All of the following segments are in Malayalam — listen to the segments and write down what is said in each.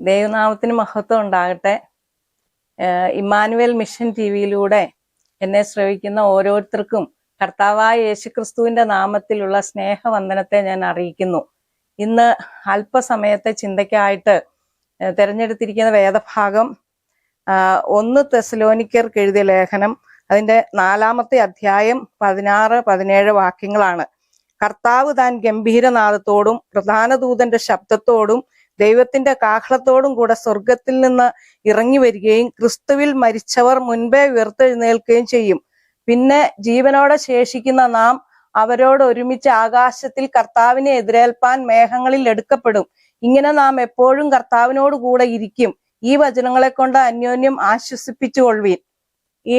ദൈവനാമത്തിന് മഹത്വം ഉണ്ടാകട്ടെ. ഇമ്മാനുവേൽ മിഷൻ ടിവിയിലൂടെ എന്നെ ശ്രവിക്കുന്ന ഓരോരുത്തർക്കും കർത്താവായ യേശുക്രിസ്തുവിന്റെ നാമത്തിലുള്ള സ്നേഹവന്ദനത്തെ ഞാൻ അറിയിക്കുന്നു. ഇന്ന് അല്പസമയത്തെ ചിന്തയ്ക്കായിട്ട് തിരഞ്ഞെടുത്തിരിക്കുന്ന വേദഭാഗം 1 തെസ്സലോനിക്കർക്ക് എഴുതിയ ലേഖനം, അതിന്റെ 4-ാമത്തെ അധ്യായം 16-17 വാക്യങ്ങളാണ്. കർത്താവ് താൻ ഗംഭീരനാദത്തോടും പ്രധാന ദൂതന്റെ ശബ്ദത്തോടും ദൈവത്തിന്റെ കാഹളത്തോടും കൂടെ സ്വർഗത്തിൽ നിന്ന് ഇറങ്ങി വരികയും ക്രിസ്തുവിൽ മരിച്ചവർ മുൻപേ ഉയർത്തെഴുന്നേൽക്കുകയും ചെയ്യും. പിന്നെ ജീവനോടെ ശേഷിക്കുന്ന നാം അവരോട് ഒരുമിച്ച് ആകാശത്തിൽ കർത്താവിനെ എതിരേൽപ്പാൻ മേഘങ്ങളിൽ എടുക്കപ്പെടും. ഇങ്ങനെ നാം എപ്പോഴും കർത്താവിനോട് കൂടെ ഇരിക്കും. ഈ വചനങ്ങളെ കൊണ്ട് അന്യോന്യം ആശ്വസിപ്പിച്ചുകൊള്ളുവീൻ. ഈ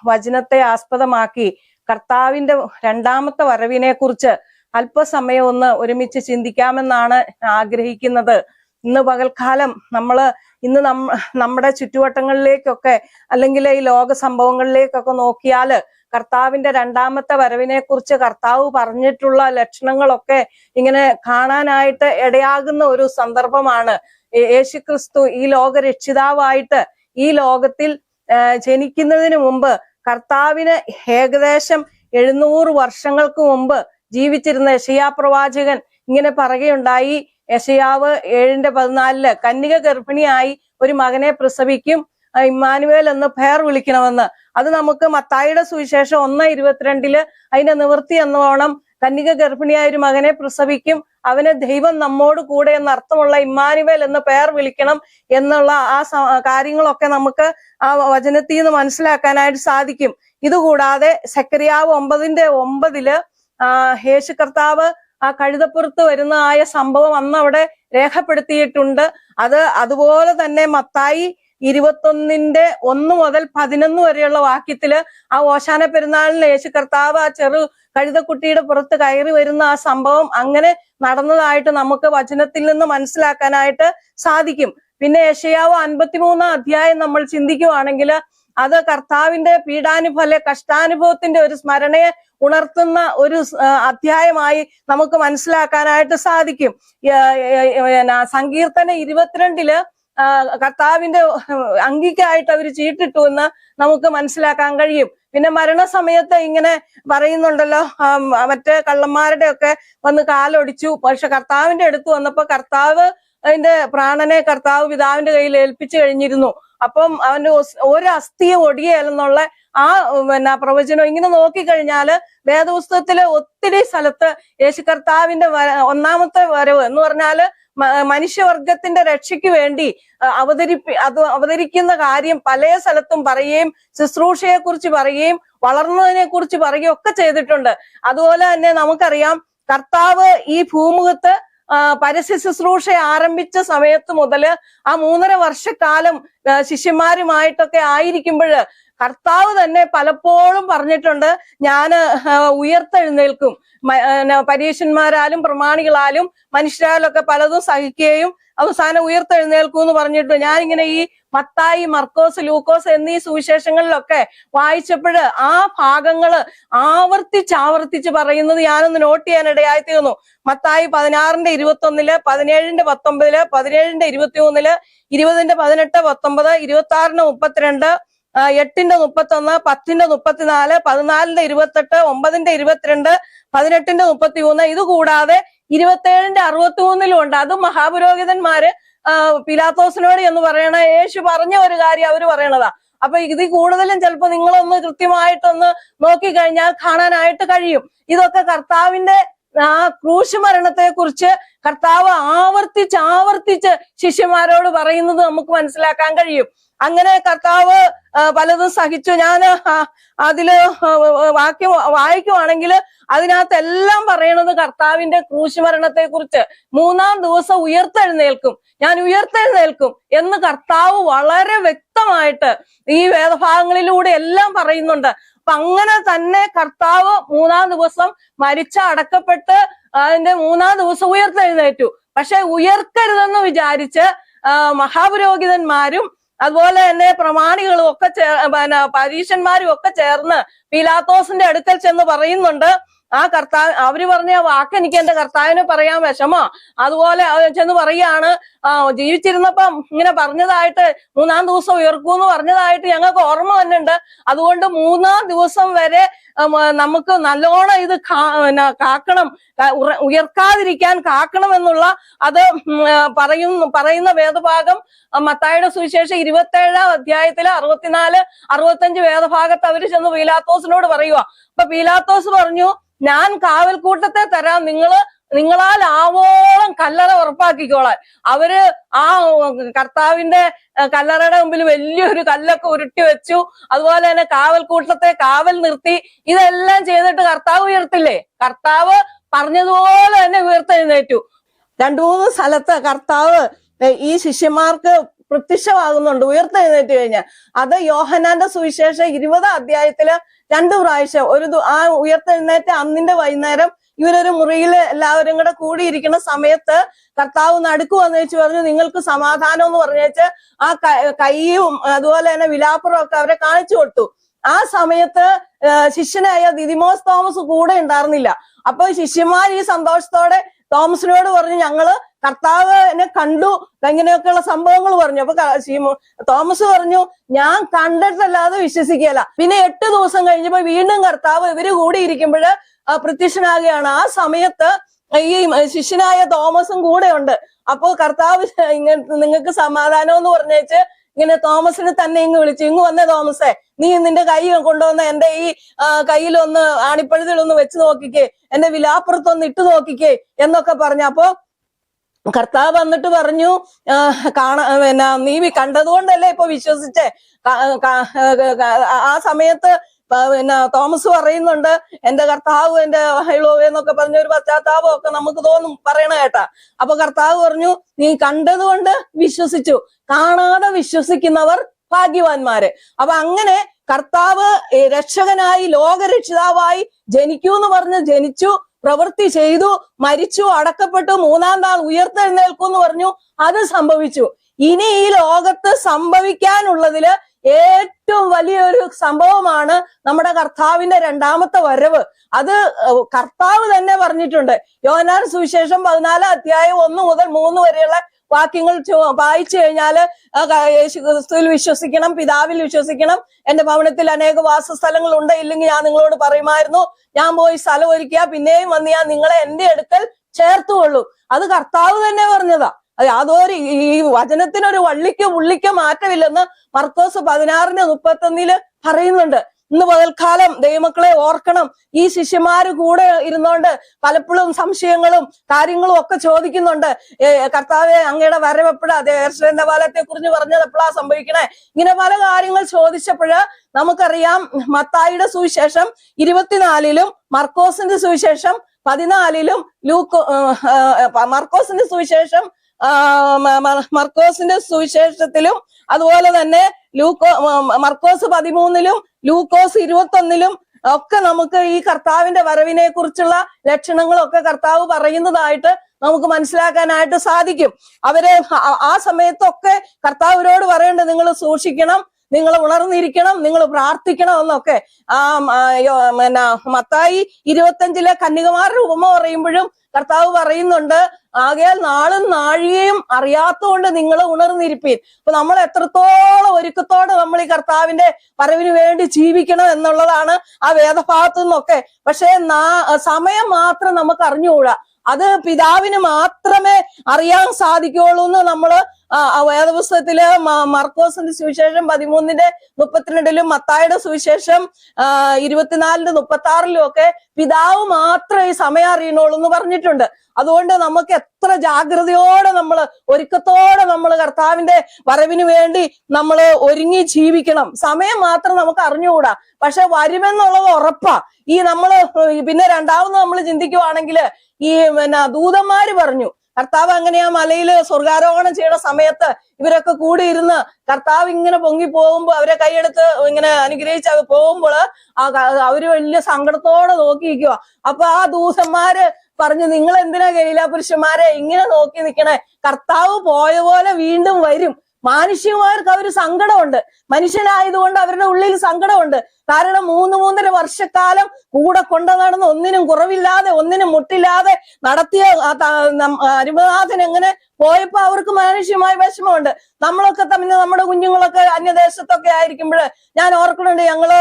വചനത്തെ ആസ്പദമാക്കി കർത്താവിന്റെ 2ാമത്തെ വരവിനെ കുറിച്ച് അല്പസമയം ഒന്ന് ഒരുമിച്ച് ചിന്തിക്കാമെന്നാണ് ആഗ്രഹിക്കുന്നത്. ഇന്ന് പകൽക്കാലം നമ്മുടെ ചുറ്റുവട്ടങ്ങളിലേക്കൊക്കെ അല്ലെങ്കിൽ ഈ ലോക സംഭവങ്ങളിലേക്കൊക്കെ നോക്കിയാല് കർത്താവിന്റെ 2ാമത്തെ വരവിനെ കുറിച്ച് കർത്താവ് പറഞ്ഞിട്ടുള്ള ലക്ഷണങ്ങളൊക്കെ ഇങ്ങനെ കാണാനായിട്ട് ഇടയാകുന്ന ഒരു സന്ദർഭമാണ്. യേശുക്രിസ്തു ഈ ലോക രക്ഷിതാവായിട്ട് ഈ ലോകത്തിൽ ജനിക്കുന്നതിന് മുമ്പ് കർത്താവിന് ഏകദേശം 700 വർഷങ്ങൾക്ക് മുമ്പ് ജീവിച്ചിരുന്ന യെശയ്യാ പ്രവാചകൻ ഇങ്ങനെ പറയുകയുണ്ടായി. യെശയ്യാവ് 7:14 കന്യക ഗർഭിണിയായി ഒരു മകനെ പ്രസവിക്കും, ഇമ്മാനുവേൽ എന്ന് പേർ വിളിക്കണമെന്ന്. അത് നമുക്ക് മത്തായിയുടെ സുവിശേഷം 1:22 അതിന്റെ നിവൃത്തി എന്നോണം കന്യക ഗർഭിണിയായ ഒരു മകനെ പ്രസവിക്കും, അവന് ദൈവം നമ്മോട് കൂടെ എന്നർത്ഥമുള്ള ഇമ്മാനുവേൽ എന്ന് പേർ വിളിക്കണം എന്നുള്ള ആ കാര്യങ്ങളൊക്കെ നമുക്ക് ആ വചനത്തിൽ നിന്ന് മനസ്സിലാക്കാനായിട്ട് സാധിക്കും. ഇതുകൂടാതെ സെക്കറിയാവ് 9:9 യേശു കർത്താവ് ആ കഴുതപ്പുറത്ത് വരുന്ന ആയ സംഭവം അന്ന് അവിടെ രേഖപ്പെടുത്തിയിട്ടുണ്ട്. അതുപോലെ തന്നെ മത്തായി 21:1 മുതൽ 11 വരെയുള്ള വാക്യത്തില് ആ ഓശാന പെരുന്നാളിന് യേശു കർത്താവ് ആ ചെറു കഴുതക്കുട്ടിയുടെ പുറത്ത് കയറി വരുന്ന ആ സംഭവം അങ്ങനെ നടന്നതായിട്ട് നമുക്ക് വചനത്തിൽ നിന്ന് മനസ്സിലാക്കാനായിട്ട് സാധിക്കും. പിന്നെ യെശയ്യാവ് 53-ാം അധ്യായം നമ്മൾ ചിന്തിക്കുവാണെങ്കിൽ അത് കർത്താവിന്റെ കഷ്ടാനുഭവത്തിന്റെ ഒരു സ്മരണയെ ഉണർത്തുന്ന ഒരു അധ്യായമായി നമുക്ക് മനസ്സിലാക്കാനായിട്ട് സാധിക്കും. സങ്കീർത്തനം 22 കർത്താവിന്റെ അങ്കിക്കായിട്ട് അവർ ചീട്ടിട്ടു എന്ന് നമുക്ക് മനസ്സിലാക്കാൻ കഴിയും. പിന്നെ മരണസമയത്ത് ഇങ്ങനെ പറയുന്നുണ്ടല്ലോ, മറ്റേ കള്ളന്മാരുടെ ഒക്കെ വന്ന് കാലൊടിച്ചു, പക്ഷെ കർത്താവിന്റെ അടുത്ത് വന്നപ്പോ കർത്താവ് അതിന്റെ പ്രാണനെ കർത്താവ് പിതാവിന്റെ കയ്യിൽ ഏൽപ്പിച്ചു കഴിഞ്ഞിരുന്നു. അപ്പം അവന്റെ ഒരു അസ്ഥിയും ഒടിയല്ലെന്നുള്ള ആ പ്രവചനം ഇങ്ങനെ നോക്കിക്കഴിഞ്ഞാല് വേദപുസ്തകത്തിലെ ഒത്തിരി സ്ഥലത്ത് യേശു കർത്താവിന്റെ 1ാമത്തെ വരവ് എന്ന് പറഞ്ഞാല് മനുഷ്യവർഗത്തിന്റെ രക്ഷയ്ക്ക് വേണ്ടി അവതരിക്കുന്ന കാര്യം പല സ്ഥലത്തും പറയുകയും ശുശ്രൂഷയെ കുറിച്ച് പറയുകയും വളർന്നതിനെ കുറിച്ച് പറയുകയും ഒക്കെ ചെയ്തിട്ടുണ്ട്. അതുപോലെ തന്നെ നമുക്കറിയാം കർത്താവ് ഈ ഭൂമുഖത്ത് പരസ്യ ശുശ്രൂഷ ആരംഭിച്ച സമയത്ത് മുതല് ആ 3.5 വർഷക്കാലം ശിഷ്യന്മാരുമായിട്ടൊക്കെ ആയിരിക്കുമ്പോൾ കർത്താവ് തന്നെ പലപ്പോഴും പറഞ്ഞിട്ടുണ്ട്, ഞാന് ഉയർത്തെഴുന്നേൽക്കും. പരീശന്മാരാലും പ്രമാണികളാലും മനുഷ്യരാലൊക്കെ പലതും സഹിക്കുകയും അവസാനം ഉയർത്തെഴുന്നേൽക്കും എന്ന് പറഞ്ഞിട്ട് ഞാനിങ്ങനെ ഈ മത്തായി, മർക്കോസ്, ലൂക്കോസ് എന്നീ സുവിശേഷങ്ങളിലൊക്കെ വായിച്ചപ്പോൾ ആ ഭാഗങ്ങള് ആവർത്തിച്ച് പറയുന്നത് ഞാനൊന്ന് നോട്ട് ചെയ്യാൻ ഇടയായി തീർന്നു. മത്തായി 16:21, 17:19, 17:23, 20:18, 19, 26:32, 8:31, 10:34, 14:28, 9:22, 18:33. ഇതുകൂടാതെ 27:63 ഉണ്ട്. അതും മഹാപുരോഹിതന്മാര് പിലാത്തോസിനോട് എന്ന് പറയണ യേശു പറഞ്ഞ ഒരു കാര്യം അവര് പറയണതാ. അപ്പൊ ഇതിൽ കൂടുതലും ചിലപ്പോ നിങ്ങളൊന്ന് കൃത്യമായിട്ടൊന്ന് നോക്കിക്കഴിഞ്ഞാൽ കാണാനായിട്ട് കഴിയും. ഇതൊക്കെ കർത്താവിന്റെ ആ ക്രൂശ് മരണത്തെ കുറിച്ച് കർത്താവ് ആവർത്തിച്ച് ശിഷ്യന്മാരോട് പറയുന്നത് നമുക്ക് മനസ്സിലാക്കാൻ കഴിയും. അങ്ങനെ കർത്താവ് പലതും സഹിച്ചു. ഞാൻ അതില് വാക്യം വായിക്കുവാണെങ്കിൽ അതിനകത്തെല്ലാം പറയണത് കർത്താവിന്റെ ക്രൂശ് മരണത്തെ കുറിച്ച്. 3-ാം ദിവസം ഉയർത്തെഴുന്നേൽക്കും, ഞാൻ ഉയർത്തെഴുന്നേൽക്കും എന്ന് കർത്താവ് വളരെ വ്യക്തമായിട്ട് ഈ വേദഭാഗങ്ങളിലൂടെ എല്ലാം പറയുന്നുണ്ട്. അപ്പൊ അങ്ങനെ തന്നെ കർത്താവ് 3-ാം ദിവസം അടക്കപ്പെട്ട് അതിന്റെ 3-ാം ദിവസം ഉയർത്തെഴുന്നേറ്റു. പക്ഷെ ഉയർക്കരുതെന്ന് വിചാരിച്ച് മഹാപുരോഹിതന്മാരും അതുപോലെ തന്നെ പ്രമാണികളും ഒക്കെ പരീശന്മാരും ഒക്കെ ചേർന്ന് പീലാത്തോസിന്റെ അടുക്കൽ ചെന്ന് പറയുന്നുണ്ട്, അവര് പറഞ്ഞ വാക്ക് എനിക്ക് എന്റെ കർത്താവിനെ പറയാൻ വിഷമോ, അതുപോലെ ചെന്ന് പറയാണ് ജീവിച്ചിരുന്നപ്പം ഇങ്ങനെ പറഞ്ഞതായിട്ട് 3-ാം ദിവസം ഉയർക്കൂന്ന് പറഞ്ഞതായിട്ട് ഞങ്ങൾക്ക് ഓർമ്മ തന്നെയുണ്ട്. അതുകൊണ്ട് 3-ാം ദിവസം വരെ നമുക്ക് നല്ലോണം ഇത് കാക്കണം, ഉയർക്കാതിരിക്കാൻ കാക്കണം എന്നുള്ള അത് പറയുന്ന വേദഭാഗം മത്തായിയുടെ സുവിശേഷം 27-ാം അധ്യായത്തില് 64-65 വേദഭാഗത്ത് അവര് ചെന്ന് പീലാത്തോസിനോട് പറയുക. അപ്പൊ പീലാത്തോസ് പറഞ്ഞു, ഞാൻ കാവൽക്കൂട്ടത്തെ തരാം, നിങ്ങളാൽ ആവോളം കല്ലറ ഉറപ്പാക്കിക്കോളാൻ. അവര് ആ കർത്താവിന്റെ കല്ലറയുടെ മുമ്പിൽ വലിയൊരു കല്ലൊക്കെ ഉരുട്ടി വെച്ചു. അതുപോലെ തന്നെ കാവൽക്കൂട്ടത്തെ കാവൽ നിർത്തി. ഇതെല്ലാം ചെയ്തിട്ട് കർത്താവ് ഉയർത്തില്ലേ? കർത്താവ് പറഞ്ഞതുപോലെ തന്നെ ഉയർത്തെഴുന്നേറ്റു. 2-3 സ്ഥലത്ത് കർത്താവ് ഈ ശിഷ്യന്മാർക്ക് പ്രത്യക്ഷമാകുന്നുണ്ട് ഉയർത്തെഴുന്നേറ്റ് കഴിഞ്ഞാൽ. അത് യോഹന്നാന്റെ സുവിശേഷം 20-ാം അധ്യായത്തില് 2 പ്രാവശ്യം ആ ഉയർത്തെഴുന്നേറ്റ് അന്നിന്റെ വൈകുന്നേരം ഇവരൊരു മുറിയില് എല്ലാവരും കൂടെ കൂടിയിരിക്കുന്ന സമയത്ത് കർത്താവ് നടുക്ക് വന്നേച്ച് പറഞ്ഞു, നിങ്ങൾക്ക് സമാധാനം എന്ന് പറഞ്ഞേച്ച് ആ കൈയും അതുപോലെ തന്നെ വിലാപ്പുറം ഒക്കെ അവരെ കാണിച്ചു കൊടുത്തു. ആ സമയത്ത് ശിഷ്യനായ ദിദിമോസ് തോമസ് കൂടെ ഉണ്ടായിരുന്നില്ല. അപ്പൊ ശിഷ്യന്മാർ ഈ സന്തോഷത്തോടെ തോമസിനോട് പറഞ്ഞു, ഞങ്ങള് കർത്താവിനെ കണ്ടു, ഇങ്ങനെയൊക്കെയുള്ള സംഭവങ്ങൾ പറഞ്ഞു. അപ്പൊ തോമസ് പറഞ്ഞു, ഞാൻ കണ്ടിട്ടല്ലാതെ വിശ്വസിക്കുകയല്ല. പിന്നെ 8 ദിവസം കഴിഞ്ഞപ്പോ വീണ്ടും കർത്താവ് ഇവര് കൂടിയിരിക്കുമ്പോഴ് പ്രത്യക്ഷനാകുകയാണ്. ആ സമയത്ത് ഈ ശിഷ്യനായ തോമസും കൂടെ ഉണ്ട്. അപ്പോ കർത്താവ് നിങ്ങൾക്ക് സമാധാനം എന്ന് പറഞ്ഞേച്ച് ഇങ്ങനെ തോമസിനെ തന്നെ ഇങ്ങ് വിളിച്ചു, ഇങ്ങ് വന്നേ തോമസേ, നീ നിന്റെ കൈ കൊണ്ടുവന്ന് എന്റെ ഈ കയ്യിലൊന്ന് ആണിപ്പഴുതിലൊന്ന് വെച്ച് നോക്കിക്കേ, എന്റെ വിലാപ്പുറത്തൊന്ന് ഇട്ട് നോക്കിക്കേ എന്നൊക്കെ പറഞ്ഞു. അപ്പോ കർത്താവ് വന്നിട്ട് പറഞ്ഞു, നീ കണ്ടതുകൊണ്ടല്ലേ ഇപ്പൊ വിശ്വസിച്ചേ. ആ സമയത്ത് തോമസ് പറയുന്നുണ്ട്, എന്റെ കർത്താവ് എന്റെ ഹൈളോ എന്നൊക്കെ പറഞ്ഞ ഒരു പശ്ചാത്താപം ഒക്കെ നമുക്ക് തോന്നും പറയണ കേട്ടാ. അപ്പൊ കർത്താവ് പറഞ്ഞു, നീ കണ്ടതുകൊണ്ട് വിശ്വസിച്ചു, കാണാതെ വിശ്വസിക്കുന്നവർ ഭാഗ്യവാന്മാര്. അപ്പൊ അങ്ങനെ കർത്താവ് രക്ഷകനായി ലോകരക്ഷിതാവായി ജനിക്കൂ എന്ന് പറഞ്ഞ് ജനിച്ചു, പ്രവൃത്തി ചെയ്തു, മരിച്ചു, അടക്കപ്പെട്ടു, 3-ാം നാൾ ഉയർത്തെഴുന്നേൽക്കുമെന്ന് പറഞ്ഞു. അത് സംഭവിച്ചു. ഇനി ഈ ലോകത്ത് സംഭവിക്കാനുള്ളതില് ഏറ്റവും വലിയൊരു സംഭവമാണ് നമ്മുടെ കർത്താവിന്റെ 2ാമത്തെ വരവ്. അത് കർത്താവ് തന്നെ പറഞ്ഞിട്ടുണ്ട്. യോഹന്നാൻ സുവിശേഷം 14-ാം അധ്യായം 1 മുതൽ 3 വരെയുള്ള വാക്യങ്ങൾ വായിച്ചു കഴിഞ്ഞാല് യേശുക്രിസ്തുവിൽ വിശ്വസിക്കണം, പിതാവിൽ വിശ്വസിക്കണം, എന്റെ ഭവനത്തിൽ അനേക വാസസ്ഥലങ്ങൾ ഉണ്ട്, ഇല്ലെങ്കിൽ ഞാൻ നിങ്ങളോട് പറയുമായിരുന്നു, ഞാൻ പോയി സ്ഥലം ഒരുക്കുക, പിന്നെയും വന്ന് ഞാൻ നിങ്ങളെ എന്റെ അടുക്കൽ ചേർത്തുകൊള്ളൂ. അത് കർത്താവ് തന്നെ പറഞ്ഞതാ. യാതൊരു ഈ വചനത്തിനൊരു വള്ളിക്കോ പുള്ളിക്കോ മാറ്റമില്ലെന്ന് മർക്കോസ് 16:31 പറയുന്നുണ്ട്. ഇന്ന് പകൽക്കാലം ദൈവമക്കളെ ഓർക്കണം, ഈ ശിഷ്യന്മാര് കൂടെ ഇരുന്നോണ്ട് പലപ്പോഴും സംശയങ്ങളും കാര്യങ്ങളും ഒക്കെ ചോദിക്കുന്നുണ്ട്. കർത്താവെ, അങ്ങയുടെ വരവെപ്പോഴാ, യേശുവിന്റെ കാലത്തെ കുറിച്ച് പറഞ്ഞത് എപ്പോഴാ സംഭവിക്കണേ, ഇങ്ങനെ പല കാര്യങ്ങൾ ചോദിച്ചപ്പോഴ് നമുക്കറിയാം മത്തായിയുടെ സുവിശേഷം 24-ലും മർക്കോസിന്റെ സുവിശേഷം 14-ലും മർക്കോസിന്റെ സുവിശേഷത്തിലും അതുപോലെ തന്നെ മർക്കോസ് 13-ലും ലൂക്കോസ് 21-ലും ഒക്കെ നമുക്ക് ഈ കർത്താവിന്റെ വരവിനെ കുറിച്ചുള്ള ലക്ഷണങ്ങളൊക്കെ കർത്താവ് പറയുന്നതായിട്ട് നമുക്ക് മനസ്സിലാക്കാനായിട്ട് സാധിക്കും. അവര് ആ സമയത്തൊക്കെ കർത്താവിനോട് പറയേണ്ടത്, നിങ്ങൾ സൂക്ഷിക്കണം, നിങ്ങൾ ഉണർന്നിരിക്കണം, നിങ്ങൾ പ്രാർത്ഥിക്കണം എന്നൊക്കെ. മത്തായി 25-ലെ കന്യകമാരുടെ ഉപമ പറയുമ്പോഴും കർത്താവ് പറയുന്നുണ്ട്, ആകയാൽ നാളും നാഴികയും അറിയാത്തതുകൊണ്ട് നിങ്ങൾ ഉണർന്നിരിപ്പീൻ. അപ്പൊ നമ്മൾ എത്രത്തോളം ഒരുക്കത്തോടെ നമ്മൾ ഈ കർത്താവിന്റെ വരവിന് വേണ്ടി ജീവിക്കണം എന്നുള്ളതാണ് ആ വേദഭാഗത്തു നിന്നൊക്കെ. പക്ഷെ സമയം മാത്രം നമുക്ക് അറിഞ്ഞുകൂടാ, അത് പിതാവിന് മാത്രമേ അറിയാൻ സാധിക്കുകയുള്ളൂ എന്ന് നമ്മള് വേദപുസ്തകത്തില് മർക്കോസിന്റെ സുവിശേഷം 13:32-ലും മത്തായിയുടെ സുവിശേഷം 24:36-ലും ഒക്കെ പിതാവ് മാത്രമേ ഈ സമയം അറിയണുള്ളൂ എന്ന് പറഞ്ഞിട്ടുണ്ട്. അതുകൊണ്ട് നമുക്ക് എത്ര ജാഗ്രതയോടെ ഒരുക്കത്തോടെ കർത്താവിന്റെ വരവിന് വേണ്ടി നമ്മൾ ഒരുങ്ങി ജീവിക്കണം. സമയം മാത്രം നമുക്ക് അറിഞ്ഞുകൂടാ, പക്ഷെ വരുമെന്നുള്ളത് ഉറപ്പാ. പിന്നെ രണ്ടാമത് നമ്മൾ ചിന്തിക്കുവാണെങ്കിൽ ഈ ദൂതന്മാര് പറഞ്ഞു, കർത്താവ് അങ്ങനെ ആ മലയില് സ്വർഗാരോഹണം ചെയ്യുന്ന സമയത്ത് ഇവരൊക്കെ കൂടി ഇരുന്ന് കർത്താവ് ഇങ്ങനെ പൊങ്ങി പോകുമ്പോ അവരെ കൈയെടുത്ത് ഇങ്ങനെ അനുഗ്രഹിച്ച് അത് പോകുമ്പോൾ അവര് വലിയ സങ്കടത്തോടെ നോക്കിയിരിക്കുക. അപ്പൊ ആ ദൂതന്മാര് പറഞ്ഞു, നിങ്ങൾ എന്തിനാ ഗലീല പുരുഷന്മാരെ ഇങ്ങനെ നോക്കി നിൽക്കണേ, കർത്താവ് പോയ പോലെ വീണ്ടും വരും, മാനുഷികമാർക്ക് അവര് സങ്കടമുണ്ട്. മനുഷ്യനായതുകൊണ്ട് അവരുടെ ഉള്ളിൽ സങ്കടമുണ്ട്. കാരണം 3-3.5 വർഷക്കാലം കൂടെ കൊണ്ടു നടന്ന് ഒന്നിനും കുറവില്ലാതെ ഒന്നിനും മുട്ടില്ലാതെ നടത്തിയ അരുമനാഥൻ എങ്ങനെ പോയപ്പോ അവർക്ക് മാനുഷികമായ വിഷമമുണ്ട്. നമ്മളൊക്കെ തമ്മിൽ നമ്മുടെ കുഞ്ഞുങ്ങളൊക്കെ അന്യദേശത്തൊക്കെ ആയിരിക്കുമ്പോൾ ഞാൻ ഓർക്കുന്നുണ്ട്, ഞങ്ങള്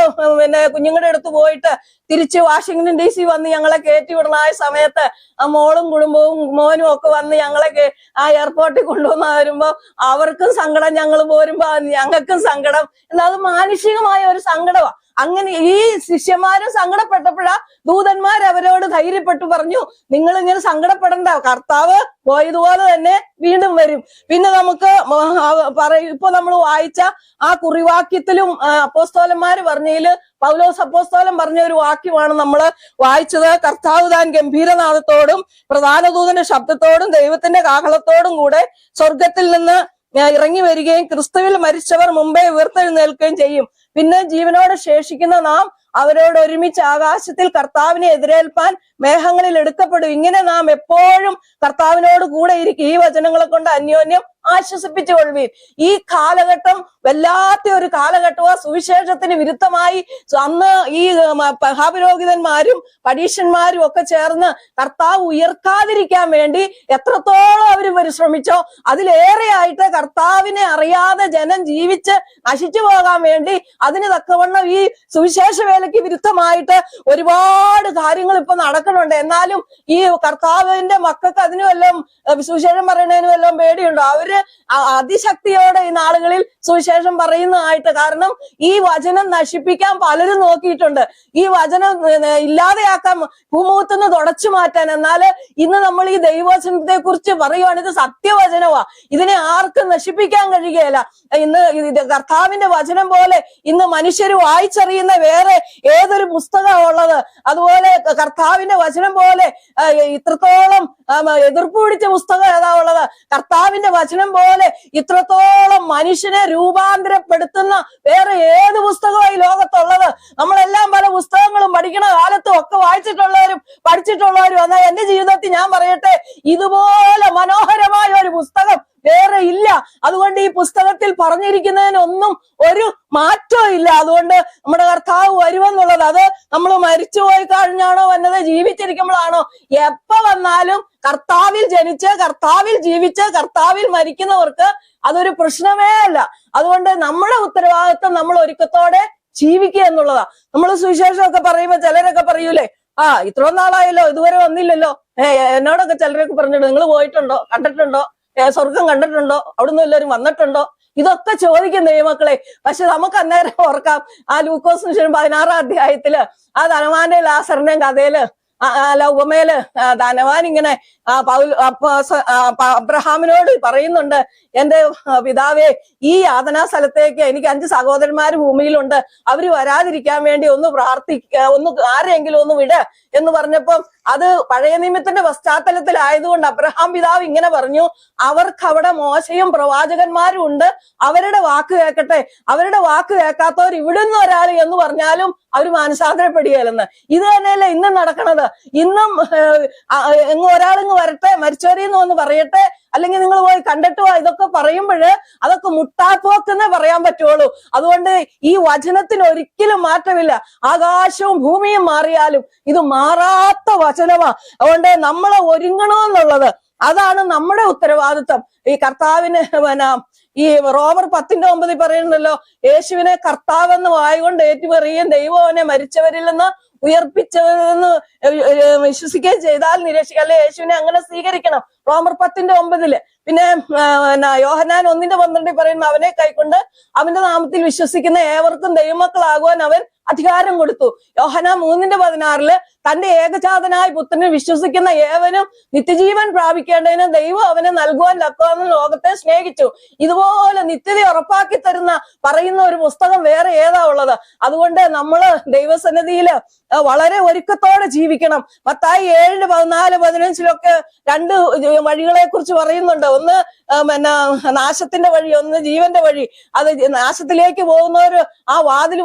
കുഞ്ഞുങ്ങളുടെ അടുത്ത് പോയിട്ട് തിരിച്ച് വാഷിങ്ടൺ DC വന്ന് ഞങ്ങളെ കയറ്റി വിടണായ സമയത്ത് ആ മോളും കുടുംബവും മോനും ഒക്കെ വന്ന് ഞങ്ങളെ ആ എയർപോർട്ടിൽ കൊണ്ടുവന്ന് വരുമ്പോ അവർക്കും സങ്കടം, ഞങ്ങൾ പോരുമ്പോ ഞങ്ങൾക്കും സങ്കടം. എന്നാൽ അത് മാനുഷികമായ ഒരു സങ്കടമാണ്. അങ്ങനെ ഈ ശിഷ്യന്മാരും സങ്കടപ്പെട്ടപ്പോഴാ ദൂതന്മാർ അവരോട് ധൈര്യപ്പെട്ടു പറഞ്ഞു, നിങ്ങൾ ഇങ്ങനെ സങ്കടപ്പെടണ്ട, കർത്താവ് പോയതുപോലെ തന്നെ വീണ്ടും വരും. പിന്നെ നമുക്ക് ഇപ്പൊ നമ്മൾ വായിച്ച ആ കുറിവാക്യത്തിലും അപ്പോസ്തലന്മാര് പറഞ്ഞതില് പൗലോസ് അപ്പോസ്തലൻ പറഞ്ഞ ഒരു വാക്യമാണ് നമ്മൾ വായിച്ചത്. കർത്താവ് താൻ ഗംഭീരനാദത്തോടും പ്രധാന ദൂതന്റെ ശബ്ദത്തോടും ദൈവത്തിന്റെ കാഹളത്തോടും കൂടെ സ്വർഗത്തിൽ നിന്ന് ഇറങ്ങി വരികയും ക്രിസ്തുവിൽ മരിച്ചവർ മുമ്പേ ഉയർത്തെഴുന്നേൽക്കുകയും ചെയ്യും. പിന്നെ ജീവനോട് ശേഷിക്കുന്ന നാം അവരോട് ഒരുമിച്ച് ആകാശത്തിൽ കർത്താവിനെ എതിരേൽപ്പാൻ മേഘങ്ങളിൽ എടുക്കപ്പെടും. ഇങ്ങനെ നാം എപ്പോഴും കർത്താവിനോട് കൂടെ ഇരിക്കും. ഈ വചനങ്ങളെ കൊണ്ട് അന്യോന്യം ആശ്വസിപ്പിച്ചു കൊള്ളുവീൻ. ഈ കാലഘട്ടം വല്ലാത്ത ഒരു കാലഘട്ടവും സുവിശേഷത്തിന് വിരുദ്ധമായി അന്ന് ഈ മഹാപുരോഹിതന്മാരും പരീക്ഷന്മാരും ഒക്കെ ചേർന്ന് കർത്താവ് ഉയർക്കാതിരിക്കാൻ വേണ്ടി എത്രത്തോളം അവർ പരിശ്രമിച്ചോ അതിലേറെയായിട്ട് കർത്താവിനെ അറിയാതെ ജനം ജീവിച്ച് നശിച്ചു പോകാൻ വേണ്ടി അതിന് തക്കവണ്ണം ഈ സുവിശേഷ വേലയ്ക്ക് വിരുദ്ധമായിട്ട് ഒരുപാട് കാര്യങ്ങൾ ഇപ്പൊ നടക്കുന്നുണ്ട്. എന്നാലും ഈ കർത്താവിന്റെ മക്കൾക്ക് അതിനും എല്ലാം സുവിശേഷം പറയുന്നതിനും എല്ലാം പേടിയുണ്ടോ? അവര് അതിശക്തിയോടെ ഈ നാളുകളിൽ സുവിശേഷം പറയുന്നതായിട്ട്. കാരണം ഈ വചനം നശിപ്പിക്കാൻ പലരും നോക്കിയിട്ടുണ്ട്, ഈ വചനം ഇല്ലാതെയാക്കാൻ, ഭൂമുഖത്തുനിന്ന് തുടച്ചു മാറ്റാൻ. എന്നാല് ഇന്ന് നമ്മൾ ഈ ദൈവവചനത്തെ കുറിച്ച് പറയുവാണ്, ഇത് സത്യവചനമാ, ഇതിനെ ആർക്കും നശിപ്പിക്കാൻ കഴിയുകയില്ല. ഇന്ന് കർത്താവിന്റെ വചനം പോലെ ഇന്ന് മനുഷ്യര് വായിച്ചറിയുന്ന വേറെ ഏതൊരു പുസ്തകമാണ് ഉള്ളത്? അതുപോലെ കർത്താവിന്റെ വചനം പോലെ ഇത്രത്തോളം എതിർപ്പ് പിടിച്ച പുസ്തകം ഏതാ ഉള്ളത്? കർത്താവിന്റെ വചനം പോലെ ഇത്രത്തോളം മനുഷ്യനെ രൂപാന്തരപ്പെടുത്തുന്ന വേറെ ഏത് പുസ്തകമാണ് ഈ ലോകത്തുള്ളത്? നമ്മളെല്ലാം പല പുസ്തകങ്ങളും പഠിക്കണ കാലത്തും ഒക്കെ വായിച്ചിട്ടുള്ളവരും പഠിച്ചിട്ടുള്ളവരും. എന്നാൽ എന്റെ ജീവിതത്തിൽ ഞാൻ പറയട്ടെ, ഇതുപോലെ മനോഹരമായ ഒരു പുസ്തകം വേറെ ഇല്ല. അതുകൊണ്ട് ഈ പുസ്തകത്തിൽ പറഞ്ഞിരിക്കുന്നതിനൊന്നും ഒരു മാറ്റവും ഇല്ല. അതുകൊണ്ട് നമ്മുടെ കർത്താവ് വരുമെന്നുള്ളത് അത് നമ്മൾ മരിച്ചുപോയി കഴിഞ്ഞാണോ വന്നത്, ജീവിച്ചിരിക്കുമ്പോഴാണോ, എപ്പോ വന്നാലും കർത്താവിൽ ജനിച്ച് കർത്താവിൽ ജീവിച്ച് കർത്താവിൽ മരിക്കുന്നവർക്ക് അതൊരു പ്രശ്നമേ അല്ല. അതുകൊണ്ട് നമ്മുടെ ഉത്തരവാദിത്വം നമ്മൾ ഒരുക്കത്തോടെ ജീവിക്കുക എന്നുള്ളതാ. നമ്മൾ സുവിശേഷമൊക്കെ പറയുമ്പോ ചിലരൊക്കെ പറയൂലേ, ഇത്രയും നാളായല്ലോ ഇതുവരെ വന്നില്ലല്ലോ. എന്നോടൊക്കെ ചിലരൊക്കെ പറഞ്ഞിട്ടുണ്ട്, നിങ്ങൾ പോയിട്ടുണ്ടോ, കണ്ടിട്ടുണ്ടോ, സ്വർഗം കണ്ടിട്ടുണ്ടോ, അവിടുന്ന് എല്ലാവരും വന്നിട്ടുണ്ടോ, ഇതൊക്കെ ചോദിക്കും ദൈവമക്കളെ. പക്ഷെ നമുക്ക് അന്നേരം ഓർക്കാം, ആ ലൂക്കോസ് 16-ാം അധ്യായത്തില് ആ ധനവാന്റെ ലാസറിന്റെയും കഥയില് ഉപമയില് ധനവാൻ ഇങ്ങനെ അബ്രഹാമിനോട് പറയുന്നുണ്ട്, എന്റെ പിതാവേ, ഈ യാതനാ സ്ഥലത്തേക്ക് എനിക്ക് 5 സഹോദരന്മാര് ഭൂമിയിലുണ്ട്, അവര് വരാതിരിക്കാൻ വേണ്ടി ഒന്ന് ആരെങ്കിലും ഒന്ന് വിട് എന്ന് പറഞ്ഞപ്പം അത് പഴയ നിയമത്തിന്റെ പശ്ചാത്തലത്തിലായതുകൊണ്ട് അബ്രഹാം പിതാവ് ഇങ്ങനെ പറഞ്ഞു, അവർക്ക് അവിടെ മോശയും പ്രവാചകന്മാരും ഉണ്ട്, അവരുടെ വാക്ക് കേൾക്കട്ടെ. അവരുടെ വാക്ക് കേൾക്കാത്തവർ ഇവിടുന്ന് ഒരാൾ എന്ന് പറഞ്ഞാലും അവർ മാനസാന്തരപ്പെടുകയല്ലെന്ന്. ഇത് തന്നെയല്ലേ ഇന്നും നടക്കണത്. ഇന്നും ഒരാളിങ്ങ് വരട്ടെ, മരിച്ചവരെന്ന് ഒന്ന് പറയട്ടെ, അല്ലെങ്കിൽ നിങ്ങൾ പോയി കണ്ടിട്ട് പോ, ഇതൊക്കെ പറയുമ്പോഴ് അതൊക്കെ മുട്ടാപ്പോക്കെന്നേ പറയാൻ പറ്റുള്ളൂ. അതുകൊണ്ട് ഈ വചനത്തിന് ഒരിക്കലും മാറ്റമില്ല. ആകാശവും ഭൂമിയും മാറിയാലും ഇത് മാറാത്ത വചനമാ. അതുകൊണ്ട് നമ്മൾ ഒരുങ്ങണമെന്നുള്ളത് അതാണ് നമ്മുടെ ഉത്തരവാദിത്വം. ഈ കർത്താവിന് ഈ റോമർ 10:9 പറയുന്നുണ്ടല്ലോ, യേശുവിനെ കർത്താവെന്ന് വായുകൊണ്ട് ഏറ്റുപറയുകയും ദൈവം അവനെ മരിച്ചവരിൽ നിന്ന് ഉയർപ്പിച്ചതെന്ന് വിശ്വസിക്കുകയും ചെയ്താൽ നിരക്ഷിക്കുക. അല്ലെ, യേശുവിനെ അങ്ങനെ സ്വീകരിക്കണം. റോമർ 10:9. പിന്നെ യോഹന്നാൻ 1:12 പറയുന്ന, അവനെ കൈക്കൊണ്ട് അവന്റെ നാമത്തിൽ വിശ്വസിക്കുന്ന ഏവർക്കും ദൈവമക്കളാകുവാൻ അവൻ അധികാരം കൊടുത്തു. യോഹന്നാൻ 3:16 തന്റെ ഏകജാതനായ പുത്രനെ വിശ്വസിക്കുന്ന ഏവനും നിത്യജീവൻ പ്രാപിക്കേണ്ടതിന് ദൈവം അവനെ നൽകുവാൻ തക്കവണ്ണം ലോകത്തെ സ്നേഹിച്ചു. ഇതുപോലെ നിത്യത ഉറപ്പാക്കി തരുന്ന പറയുന്ന ഒരു പുസ്തകം വേറെ ഏതാ ഉള്ളത്? അതുകൊണ്ട് നമ്മള് ദൈവസന്നിധിയില് വളരെ ഒരുക്കത്തോടെ ജീവിക്കണം. മത്തായി 7:14-15 2 വഴികളെ കുറിച്ച് പറയുന്നുണ്ട്. ഒന്ന് നാശത്തിന്റെ വഴി, ഒന്ന് ജീവന്റെ വഴി. അത് നാശത്തിലേക്ക് പോകുന്നവര് ആ വാതിൽ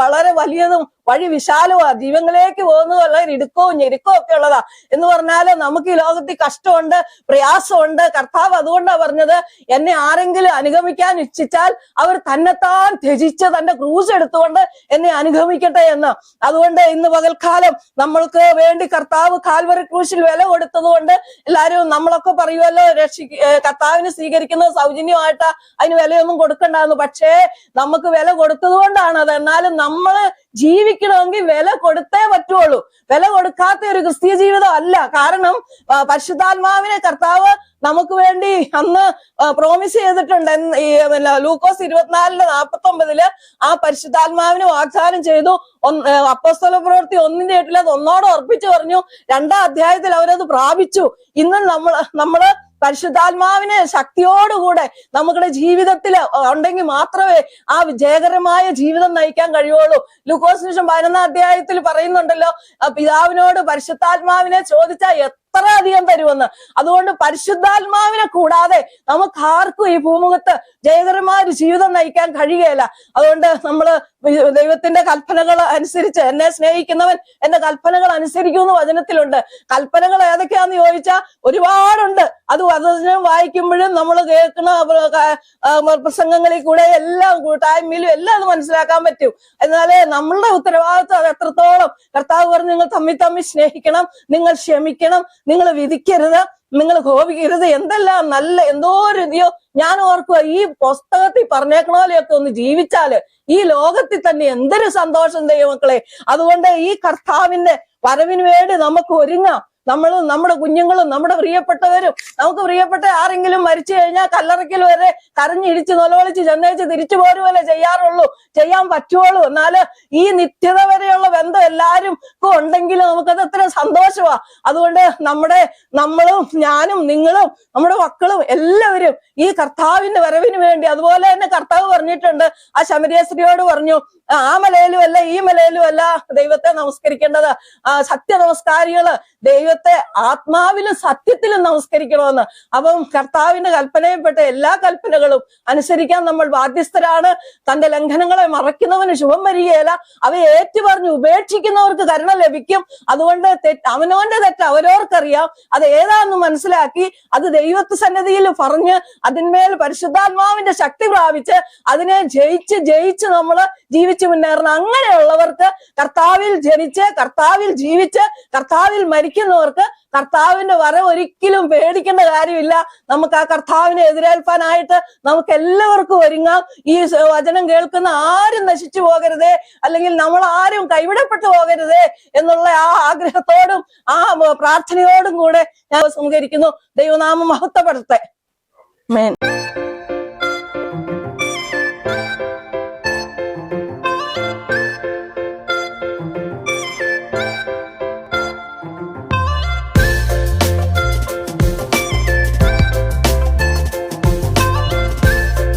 വളരെ വലിയതും വഴി വിശാലമാ, ജീവങ്ങളിലേക്ക് പോകുന്നതല്ല ഇടുക്കവും ഞെരുക്കവും ഒക്കെ ഉള്ളതാ. എന്ന് പറഞ്ഞാല് നമുക്ക് ഈ ലോകത്തിൽ കഷ്ടമുണ്ട്, പ്രയാസമുണ്ട്. കർത്താവ് അതുകൊണ്ടാ പറഞ്ഞത്, എന്നെ ആരെങ്കിലും അനുഗമിക്കാൻ ഇച്ഛിച്ചാൽ അവർ തന്നെത്താൻ ത്യജിച്ച് തന്റെ ക്രൂശ് എടുത്തുകൊണ്ട് എന്നെ അനുഗമിക്കട്ടെ എന്ന്. അതുകൊണ്ട് ഇന്ന് പകൽക്കാലം നമ്മൾക്ക് വേണ്ടി കർത്താവ് കാൽവറി ക്രൂശിൽ വില കൊടുത്തത് കൊണ്ട് എല്ലാരും നമ്മളൊക്കെ പറയുമല്ലോ, കർത്താവിന് സ്വീകരിക്കുന്നത് സൗജന്യമായിട്ടാ, അതിന് വിലയൊന്നും കൊടുക്കണ്ടെന്ന്. പക്ഷേ നമുക്ക് വില കൊടുത്തത് കൊണ്ടാണ് അത്. എന്നാലും നമ്മള് ജീവിക്കണമെങ്കിൽ വില കൊടുത്തേ പറ്റുള്ളൂ. വില കൊടുക്കാത്ത ഒരു ക്രിസ്തീയ ജീവിതം അല്ല. കാരണം പരിശുദ്ധാത്മാവിനെ കർത്താവ് നമുക്ക് വേണ്ടി അന്ന് പ്രോമിസ് ചെയ്തിട്ടുണ്ട്. ലൂക്കോസ് 24:49 ആ പരിശുദ്ധാത്മാവിനെ വാഗ്ദാനം ചെയ്തു. അപ്പോസ്തല പ്രവൃത്തി 1:8 അത് ഒന്നോടെ ഉറപ്പിച്ചു പറഞ്ഞു. 2-ാം അധ്യായത്തിൽ അവരത് പ്രാപിച്ചു. ഇന്ന് നമ്മള് പരിശുദ്ധാത്മാവിനെ ശക്തിയോടുകൂടെ നമ്മുടെ ജീവിതത്തിൽ ഉണ്ടെങ്കിൽ മാത്രമേ ആ വിജയകരമായ ജീവിതം നയിക്കാൻ കഴിയുള്ളൂ. ലൂക്കോസ് 11-ാം അധ്യായത്തിൽ പറയുന്നുണ്ടല്ലോ, പിതാവിനോട് പരിശുദ്ധാത്മാവിനെ ചോദിച്ചാൽ എത്ര അധികം തരുമെന്ന്. അതുകൊണ്ട് പരിശുദ്ധാത്മാവിനെ കൂടാതെ നമുക്ക് ആർക്കും ഈ ഭൂമുഖത്ത് ജയകരമായ ഒരു ജീവിതം നയിക്കാൻ കഴിയുകയില്ല. അതുകൊണ്ട് നമ്മള് ദൈവത്തിന്റെ കൽപ്പനകൾ അനുസരിച്ച്, എന്നെ സ്നേഹിക്കുന്നവൻ എന്റെ കൽപ്പനകൾ അനുസരിക്കുമെന്ന് വചനത്തിലുണ്ട്. കൽപ്പനകൾ ഏതൊക്കെയാന്ന് ചോദിച്ചാൽ ഒരുപാടുണ്ട്. അത് വചനം വായിക്കുമ്പോഴും നമ്മൾ കേൾക്കുന്ന പ്രസംഗങ്ങളിൽ കൂടെ എല്ലാം കൂട്ടായ്മയിലും എല്ലാം അത് മനസ്സിലാക്കാൻ പറ്റും. എന്നാലേ നമ്മളുടെ ഉത്തരവാദിത്വം അത് എത്രത്തോളം. കർത്താവ് പറഞ്ഞു, നിങ്ങൾ തമ്മിൽ സ്നേഹിക്കണം, നിങ്ങൾ ക്ഷമിക്കണം, നിങ്ങൾ വിധിക്കരുത്, നിങ്ങൾ കോപിക്കരുത്. എന്തെല്ലാം നല്ല എന്തോ ഒരു ഞാൻ ഓർക്കുക, ഈ പുസ്തകത്തിൽ പറഞ്ഞേക്കണ പോലെയൊക്കെ ഒന്ന് ജീവിച്ചാല് ഈ ലോകത്തിൽ തന്നെ എന്തൊരു സന്തോഷം ദൈവമക്കളെ. അതുകൊണ്ട് ഈ കർത്താവിന്റെ വരവിന് വേണ്ടി നമുക്ക് ഒരുങ്ങാം. നമ്മളും നമ്മുടെ കുഞ്ഞുങ്ങളും നമ്മുടെ പ്രിയപ്പെട്ടവരും, നമുക്ക് പ്രിയപ്പെട്ട ആരെങ്കിലും മരിച്ചു കഴിഞ്ഞാൽ കല്ലറയ്ക്കൽ വരെ കരഞ്ഞിടിച്ച് നിലവിളിച്ച് ചെന്നേച്ച് തിരിച്ചു പോരുവല്ലേ ചെയ്യാറുള്ളൂ, ചെയ്യാൻ പറ്റുള്ളൂ. എന്നാല് ഈ നിത്യത വരെയുള്ള ബന്ധം എല്ലാരും ഉണ്ടെങ്കിലും നമുക്കത് എത്ര സന്തോഷമാ. അതുകൊണ്ട് നമ്മളും ഞാനും നിങ്ങളും നമ്മുടെ മക്കളും എല്ലാവരും ഈ കർത്താവിന്റെ വരവിന് വേണ്ടി, അതുപോലെ തന്നെ കർത്താവ് പറഞ്ഞിട്ടുണ്ട്, ആ ശമരിയ സ്ത്രീയോട് പറഞ്ഞു, ആ മലയിലും അല്ല ഈ മലയിലും അല്ല ദൈവത്തെ നമസ്കരിക്കേണ്ടത്, സത്യ നമസ്കാരികള് ദൈവത്തെ ആത്മാവിലും സത്യത്തിലും നമസ്കരിക്കണമെന്ന്. അപ്പം കർത്താവിന്റെ കൽപ്പനയിൽപ്പെട്ട എല്ലാ കൽപ്പനകളും അനുസരിക്കാൻ നമ്മൾ ബാധ്യസ്ഥരാണ്. തന്റെ ലംഘനങ്ങളെ മറയ്ക്കുന്നവന് ശുഭം വരികയില്ല, അവയെ ഏറ്റുപറഞ്ഞ് ഉപേക്ഷിക്കുന്നവർക്ക് കരുണ ലഭിക്കും. അതുകൊണ്ട് അവനവന്റെ തെറ്റ് അവരവർക്കറിയാം, അത് ഏതാണെന്ന് മനസ്സിലാക്കി അത് ദൈവത്തെ സന്നിധിയിൽ പറഞ്ഞ് അതിന്മേൽ പരിശുദ്ധാത്മാവിന്റെ ശക്തി പ്രാപിച്ച് അതിനെ ജയിച്ച് നമ്മള് ജീവിച്ച് മുന്നേറണം. അങ്ങനെയുള്ളവർക്ക്, കർത്താവിൽ ജനിച്ച് കർത്താവിൽ ജീവിച്ച് കർത്താവിൽ മരിക്കുന്നവർക്ക് കർത്താവിന്റെ വരവ് ഒരിക്കലും പേടിക്കേണ്ട കാര്യമില്ല. നമുക്ക് ആ കർത്താവിനെ എതിരേൽപ്പാനായിട്ട് നമുക്ക് എല്ലാവർക്കും ഒരുങ്ങാം. ഈ വചനം കേൾക്കുന്ന ആരും നശിച്ചു പോകരുതേ, അല്ലെങ്കിൽ നമ്മൾ ആരും കൈവിടപ്പെട്ടു പോകരുതേ എന്നുള്ള ആ ആഗ്രഹത്തോടും ആ പ്രാർത്ഥനയോടും കൂടെ ഞാൻ സംഹരിക്കുന്നു. ദൈവനാമം മഹത്വപ്പെടട്ടെ. ആമേൻ.